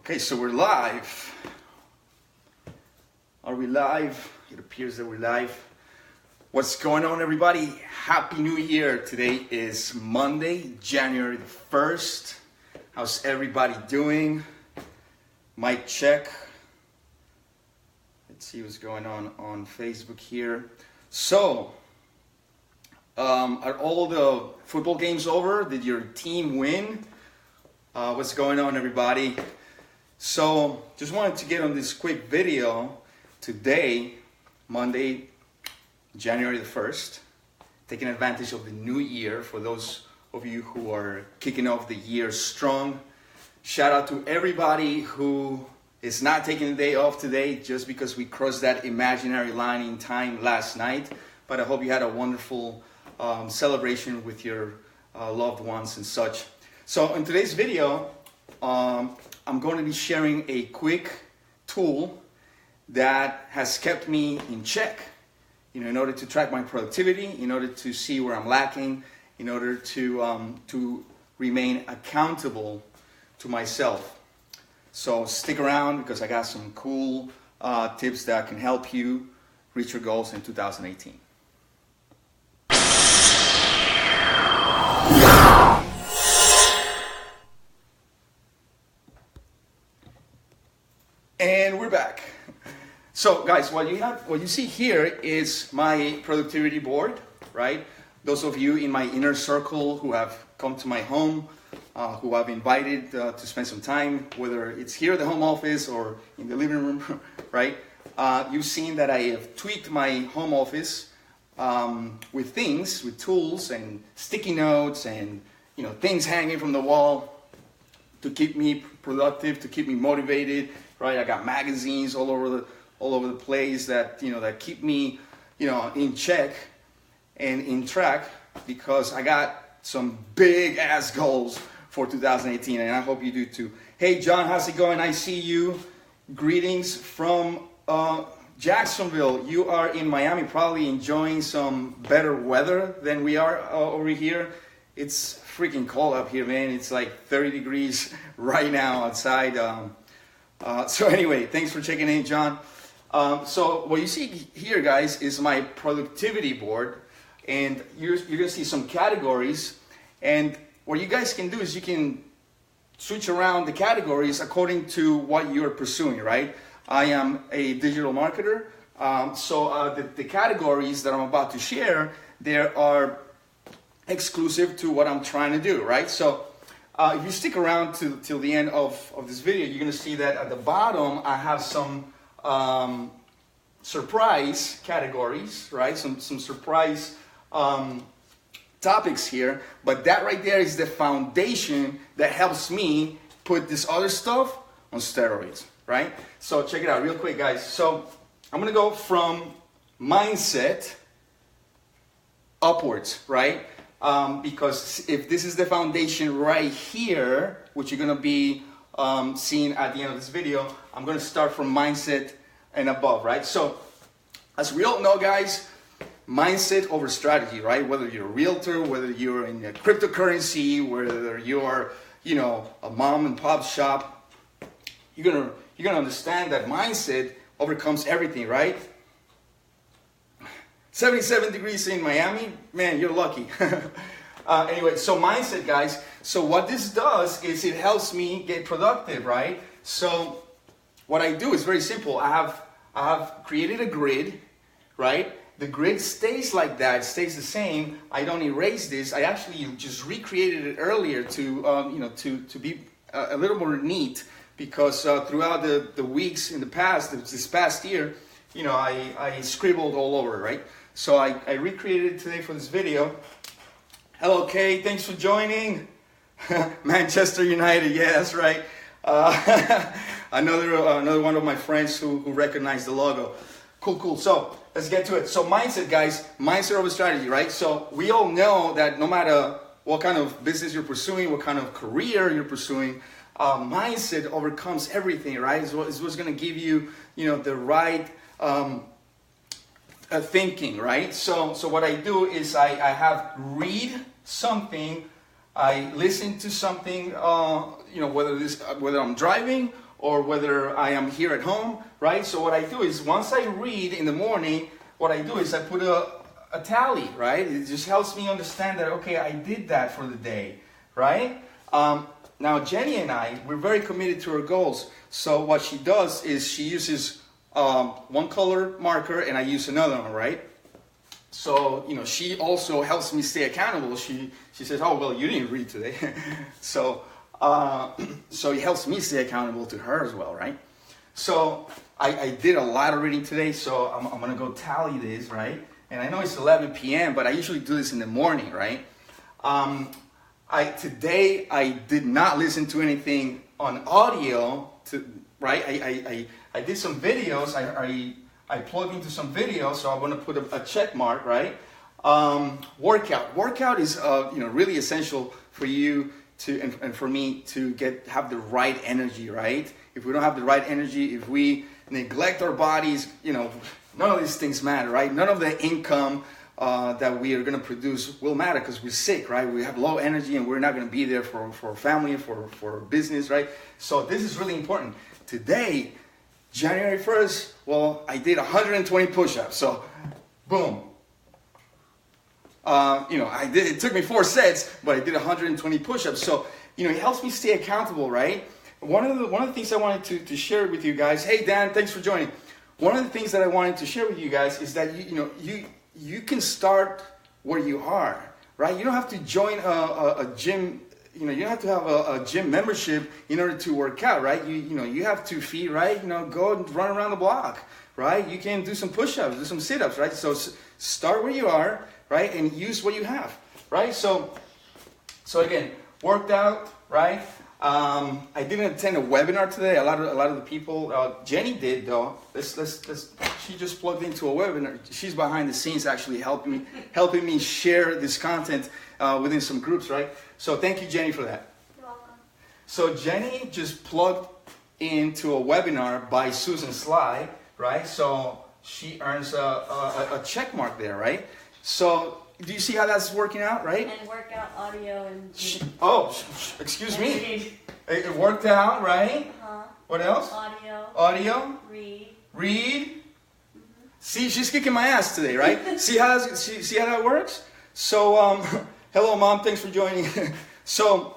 Okay, so we're live. Are we live? It appears that we're live. What's going on, everybody? Happy New Year. Today is Monday, January the 1st. How's everybody doing? Mic check. Let's see what's going on Facebook here. So, are all the football games over? Did your team win? What's going on, everybody? So, just wanted to get on this quick video today, Monday, January the 1st, taking advantage of the new year for those of you who are kicking off the year strong. Shout out to everybody who is not taking the day off today just because we crossed that imaginary line in time last night. But I hope you had a wonderful celebration with your loved ones and such. So in today's video, I'm going to be sharing a quick tool that has kept me in check, in order to track my productivity, in order to see where I'm lacking, in order to remain accountable to myself. So stick around because I got some cool tips that can help you reach your goals in 2018. And we're back. So guys, what you see here is my productivity board, right? Those of you in my inner circle who have come to my home, who I've invited to spend some time, whether it's here at the home office or in the living room, right? You've seen that I have tweaked my home office with things, with tools and sticky notes and things hanging from the wall to keep me productive, to keep me motivated, right? I got magazines all over the place that that keep me in check and in track, because I got some big ass goals for 2018, and I hope you do too. Hey John, how's it going? I see you. Greetings from Jacksonville. You are in Miami, probably enjoying some better weather than we are over here. It's freaking cold up here, man. It's like 30 degrees right now outside. So anyway, thanks for checking in, John. So what you see here, guys, is my productivity board, and you're gonna see some categories. And what you guys can do is you can switch around the categories according to what you're pursuing, right? I am a digital marketer, so the categories that I'm about to share, they are exclusive to what I'm trying to do, right? So if you stick around till the end of this video, you're gonna see that at the bottom I have some surprise categories, right? Some surprise topics here, but that right there is the foundation that helps me put this other stuff on steroids, right? So check it out real quick, guys. So I'm gonna go from mindset upwards, right? Because if this is the foundation right here, which you're gonna be seeing at the end of this video, I'm gonna start from mindset and above, right? So as we all know, guys, mindset over strategy, right? Whether you're a realtor, whether you're in a cryptocurrency, whether you're a mom and pop shop, you're gonna understand that mindset overcomes everything, right? 77 degrees in Miami, man, you're lucky. Anyway, so mindset, guys. So what this does is it helps me get productive, right? So what I do is very simple. I have created a grid, right? The grid stays like that, stays the same. I don't erase this. I actually just recreated it earlier to be a little more neat, because throughout the weeks in the past, this past year, I scribbled all over, right? So I recreated it today for this video. Hello, Kay. Thanks for joining. Manchester United. Yeah, that's right. Another one of my friends who recognized the logo. Cool. So let's get to it. So mindset, guys. Mindset over strategy, right? So we all know that no matter what kind of business you're pursuing, what kind of career you're pursuing, mindset overcomes everything, right? It's what's going to give you, the right thinking, right? So what I do is I have read something, I listen to something, whether I'm driving or whether I am here at home, right? So what I do is once I read in the morning, what I do is I put a tally, right? It just helps me understand that, okay, I did that for the day, right? Now Jenny and I, we're very committed to our goals. So what she does is she uses one color marker and I use another one, right? So, she also helps me stay accountable. She says, oh, well, you didn't read today. So it helps me stay accountable to her as well, right? So I did a lot of reading today, so I'm going to go tally this, right? And I know it's 11 p.m., but I usually do this in the morning, right? Today I did not listen to anything on audio, right? I did some videos. I plugged into some videos, so I want to put a check mark, right? Workout is really essential for you and for me to have the right energy, right? If we don't have the right energy, if we neglect our bodies, none of these things matter, right? None of the income that we are going to produce will matter because we're sick, right? We have low energy and we're not going to be there for family, for business, right? So this is really important. Today, January 1st, well, I did 120 push-ups. So, boom. It took me 4 sets, but I did 120 push-ups. So, it helps me stay accountable, right? One of the things I wanted to share with you guys. Hey, Dan, thanks for joining. One of the things that I wanted to share with you guys is that you can start where you are, right? You don't have to join a gym. You don't have to have a gym membership in order to work out, right? You have 2 feet, right? Go and run around the block, right? You can do some push-ups, do some sit-ups, right? So start where you are, right? And use what you have, right? So again, worked out, right? I didn't attend a webinar today. A lot of the people, Jenny did though. She just plugged into a webinar. She's behind the scenes actually helping me share this content within some groups, right? So thank you, Jenny, for that. You're welcome. So Jenny just plugged into a webinar by Susan Sly, right? So she earns a check mark there, right? So do you see how that's working out, right? And workout audio and... Excuse me. It worked out, right? Uh-huh. What else? Audio. Read. Mm-hmm. See, she's kicking my ass today, right? see how that works? So, hello, Mom. Thanks for joining. So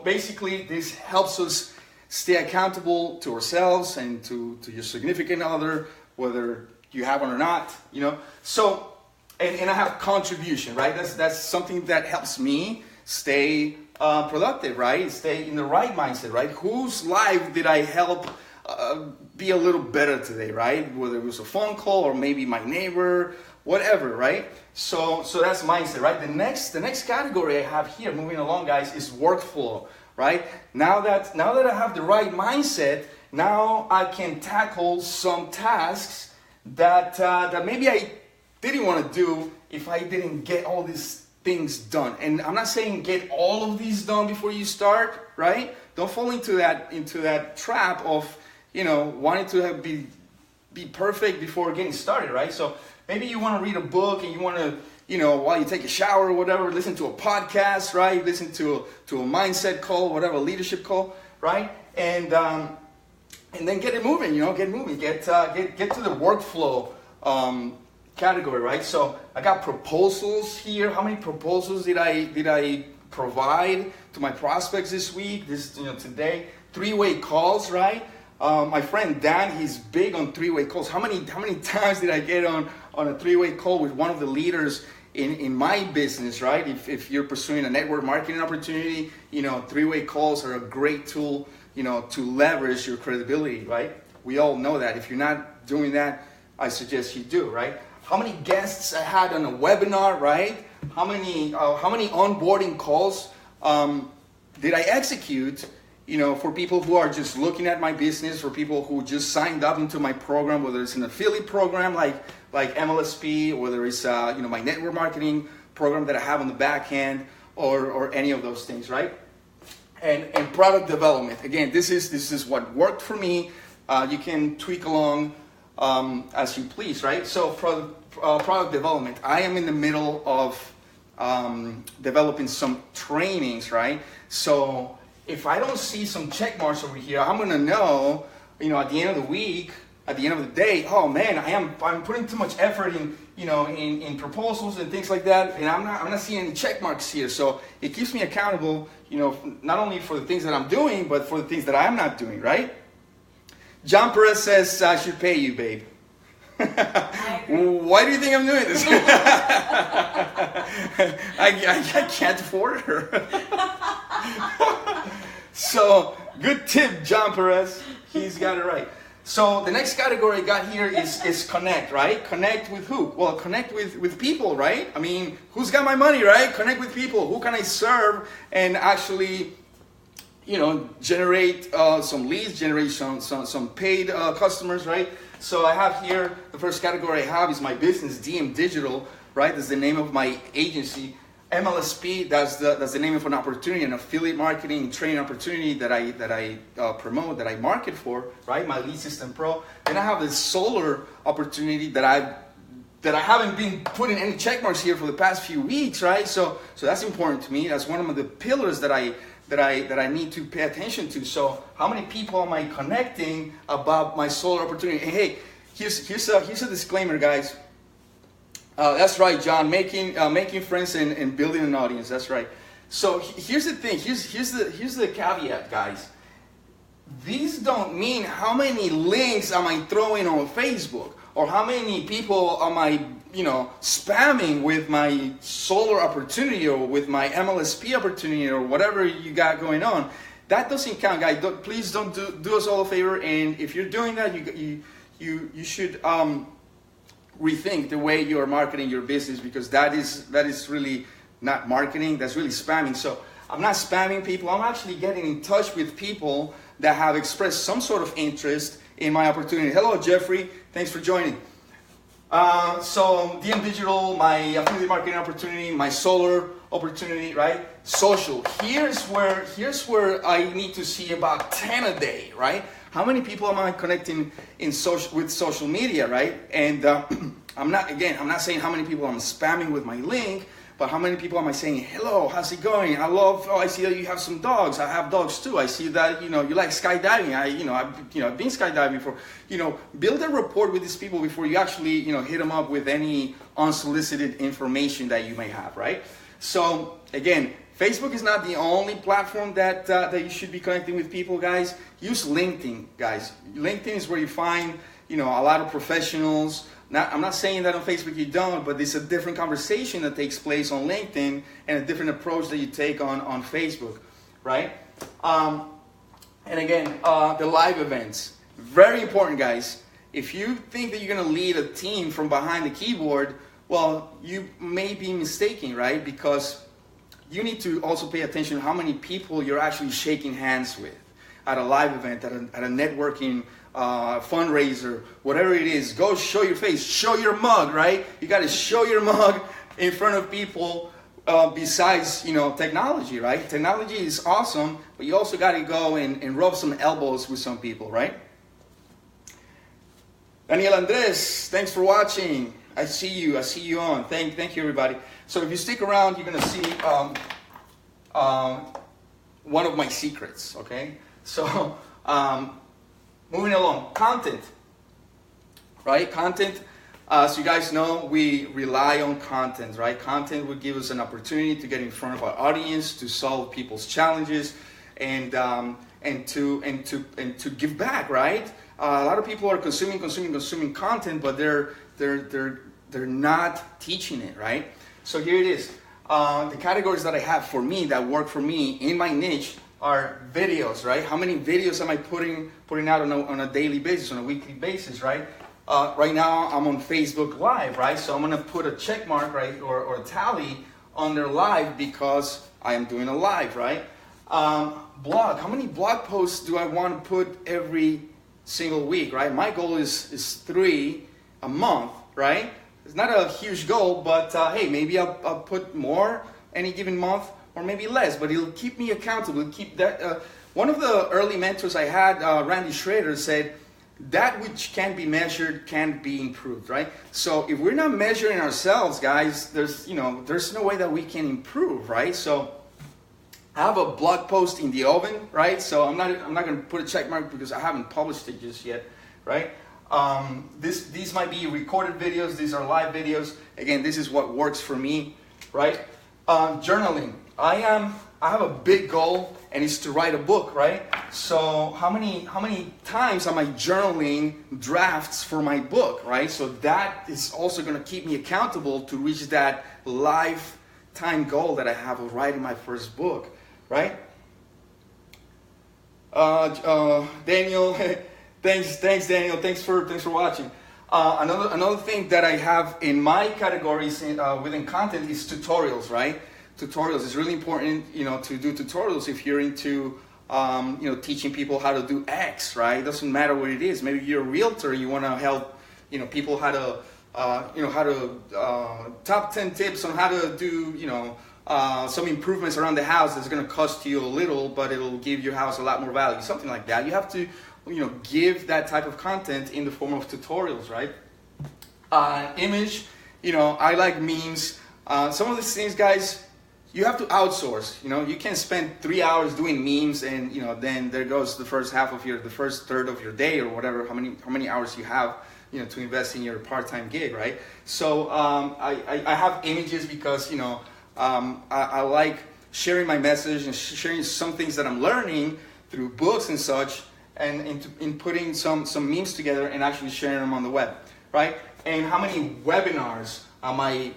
basically, this helps us stay accountable to ourselves and to your significant other, whether you have one or not. So. And I have contribution, right? That's something that helps me stay productive, right? Stay in the right mindset, right? Whose life did I help be a little better today, right? Whether it was a phone call or maybe my neighbor, whatever, right? So that's mindset, right? The next category I have here, moving along, guys, is workflow, right? Now that I have the right mindset, now I can tackle some tasks that maybe I didn't want to do if I didn't get all these things done. And I'm not saying get all of these done before you start, right? Don't fall into that trap of wanting to be perfect before getting started, right? So maybe you want to read a book and you want to while you take a shower or whatever, listen to a podcast, right? Listen to a mindset call, whatever, leadership call, right? And then get it moving, get moving, get to the workflow category, right? So I got proposals here. How many proposals did I provide to my prospects this week? Today, 3-way calls, right? My friend Dan, he's big on 3-way calls. How many times did I get on a 3-way call with one of the leaders in my business, right? If you're pursuing a network marketing opportunity, 3-way calls are a great tool, to leverage your credibility, right? We all know that. If you're not doing that, I suggest you do, right? How many guests I had on a webinar, right? How many onboarding calls did I execute, for people who are just looking at my business, for people who just signed up into my program, whether it's an affiliate program like MLSP, whether it's my network marketing program that I have on the back end, or any of those things, right? And product development. Again, this is what worked for me. You can tweak along as you please, right? So product development. I am in the middle of developing some trainings, right? So if I don't see some check marks over here, I'm gonna know, at the end of the week, at the end of the day, oh man, I'm putting too much effort in proposals and things like that, and I'm not seeing any check marks here. So it keeps me accountable, not only for the things that I'm doing, but for the things that I'm not doing, right? John Perez says, I should pay you, babe. Why do you think I'm doing this? I can't afford her. So, good tip, John Perez. He's got it right. So the next category I got here is connect, right? Connect with who? Well, connect with people, right? I mean, who's got my money, right? Connect with people. Who can I serve and actually, generate some leads, generate some paid customers, right? So I have here, the first category I have is my business, DM Digital, right? That's the name of my agency. MLSP, that's the name of an opportunity, an affiliate marketing training opportunity that I promote, that I market for, right? My Lead System Pro. Then I have this solar opportunity that I haven't been putting any check marks here for the past few weeks, right? So that's important to me. That's one of the pillars that I need to pay attention to. So how many people am I connecting about my solar opportunity? And hey, here's a disclaimer, guys. That's right, John. Making friends and building an audience. That's right. So here's the thing. Here's the caveat, guys. These don't mean how many links am I throwing on Facebook, or how many people am I spamming with my solar opportunity or with my MLSP opportunity or whatever you got going on. That doesn't count, guys. Please don't do us all a favor. And if you're doing that, you should rethink the way you are marketing your business, because that is really not marketing. That's really spamming. So I'm not spamming people. I'm actually getting in touch with people that have expressed some sort of interest in my opportunity. Hello, Jeffrey. Thanks for joining. So DM Digital, my affiliate marketing opportunity, my solar opportunity, right? Social. Here's where I need to see about 10 a day, right? How many people am I connecting with social media, right? And I'm not saying how many people I'm spamming with my link, but how many people am I saying, hello, how's it going? I see that you have some dogs. I have dogs too. I see that, you like skydiving. I've been skydiving before. Build a rapport with these people before you actually, hit them up with any unsolicited information that you may have, right? So again, Facebook is not the only platform that you should be connecting with people, guys. Use LinkedIn, guys. LinkedIn is where you find, a lot of professionals. I'm not saying that on Facebook you don't, but it's a different conversation that takes place on LinkedIn and a different approach that you take on Facebook, right? And again, the live events. Very important, guys. If you think that you're going to lead a team from behind the keyboard, well, you may be mistaken, right? Because you need to also pay attention to how many people you're actually shaking hands with at a live event, at a networking fundraiser, whatever it is. Go show your face, show your mug, right? You got to show your mug in front of people. Besides, technology, right? Technology is awesome, but you also got to go and rub some elbows with some people, right? Daniel Andres, thanks for watching. I see you on. Thank you, everybody. So if you stick around, you're going to see one of my secrets, okay? So moving along, content, right? Content, so you guys know, we rely on content, right? Content would give us an opportunity to get in front of our audience, to solve people's challenges, and to give back, right? A lot of people are consuming content, but they're not teaching it, right? So here it is. The categories that I have for me, that work for me in my niche, are videos, right? How many videos am I putting out on a daily basis, on a weekly basis, right? Right now I'm on Facebook Live, right? So I'm gonna put a check mark, right, or a tally on their live because I am doing a live, right? Blog. How many blog posts do I want to put every single week, right? My goal is 3 a month, right? It's not a huge goal, but hey, maybe I'll put more any given month, or maybe less, but it'll keep me accountable. It'll keep that. One of the early mentors I had, Randy Schrader, said, that which can be measured can be improved, right? So if we're not measuring ourselves, guys, there's no way that we can improve, right? So I have a blog post in the oven, right? So I'm not going to put a check mark because I haven't published it just yet, right? These might be recorded videos. These are live videos. Again, this is what works for me, right? Journaling. I have a big goal, and it's to write a book, right? So how many times am I journaling drafts for my book, right? So that is also going to keep me accountable to reach that lifetime goal that I have of writing my first book, right? Daniel, thanks Daniel. Thanks for watching. Another thing that I have in my categories within content is tutorials, right? Tutorials is really important, to do tutorials if you're into, teaching people how to do X, right? It doesn't matter what it is. Maybe you're a realtor, you want to help, people how to, top 10 tips on how to do, some improvements around the house that's going to cost you a little, but it'll give your house a lot more value, something like that. You have to, give that type of content in the form of tutorials, right? Image, I like memes. Some of these things, guys, you have to outsource. You can't spend 3 hours doing memes and then there goes the first third of your day or whatever, how many hours you have to invest in your part-time gig, right? So I have images because I like sharing my message and sharing some things that I'm learning through books and such, and in putting some memes together and actually sharing them on the web, right? And how many webinars am I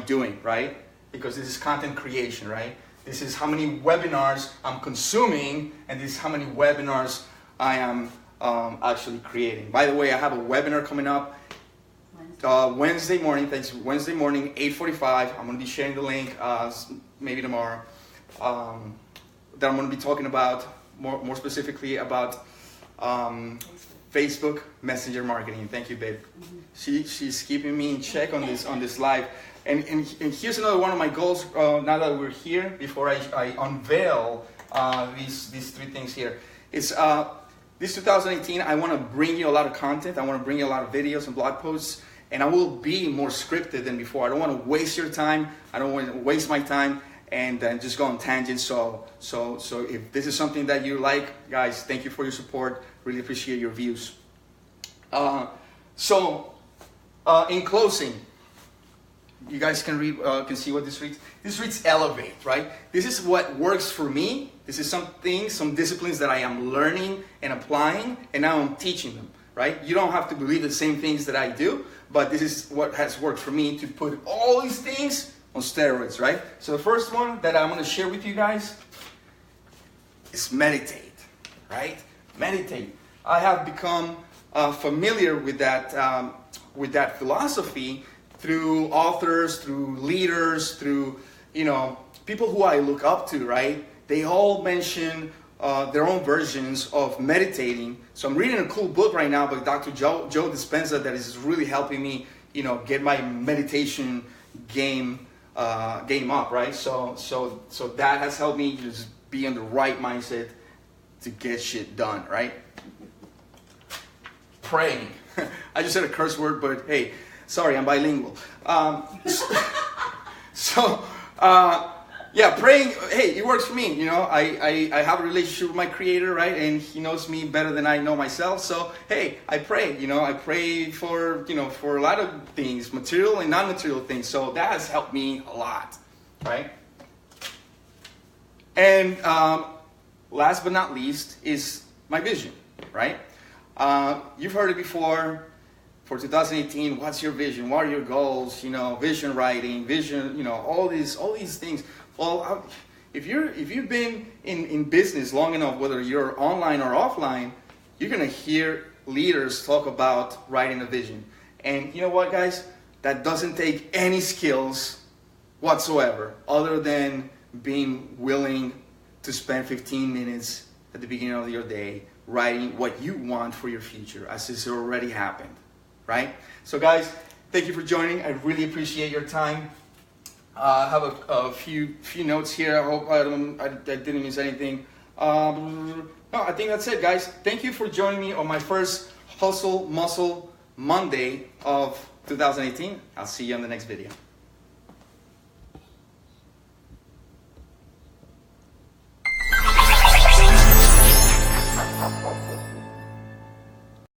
doing, right? Because this is content creation, right? This is how many webinars I'm consuming, and this is how many webinars I am actually creating. By the way, I have a webinar coming up Wednesday morning, 8:45. I'm going to be sharing the link maybe tomorrow. That I'm going to be talking about, more specifically about Facebook Messenger marketing. Thank you, babe. She's keeping me in check on this live. And here's another one of my goals now that we're here, before I unveil these three things here. It's this 2018, I want to bring you a lot of content. I want to bring you a lot of videos and blog posts, and I will be more scripted than before. I don't want to waste your time. I don't want to waste my time and then just go on tangents. So if this is something that you like, guys, thank you for your support. Really appreciate your views. In closing, you guys can see what this reads. This reads elevate, right? This is what works for me. This is some disciplines that I am learning and applying, and now I'm teaching them, right? You don't have to believe the same things that I do, but this is what has worked for me to put all these things on steroids, right? So the first one that I'm going to share with you guys is meditate, right? Meditate. I have become familiar with that philosophy through authors, through leaders, through people who I look up to, right? They all mention their own versions of meditating. So I'm reading a cool book right now by Dr. Joe Dispenza that is really helping me, get my meditation game up, right? So that has helped me just be in the right mindset to get shit done, right? Praying. I just said a curse word, but hey, sorry, I'm bilingual. Yeah, praying, hey, it works for me. I have a relationship with my Creator, right? And He knows me better than I know myself. So, hey, I pray. I pray for a lot of things, material and non-material things. So that has helped me a lot, right? And last but not least is my vision, right? You've heard it before. For 2018, what's your vision? What are your goals? Vision writing, vision, all these things. Well, if you've been in business long enough, whether you're online or offline, you're gonna hear leaders talk about writing a vision. And you know what, guys? That doesn't take any skills whatsoever, other than being willing to spend 15 minutes at the beginning of your day writing what you want for your future, as it's already happened. Right? So guys, thank you for joining. I really appreciate your time. I have a few notes here. I hope I didn't miss anything. No, I think that's it, guys. Thank you for joining me on my first Hustle Muscle Monday of 2018. I'll see you on the next video.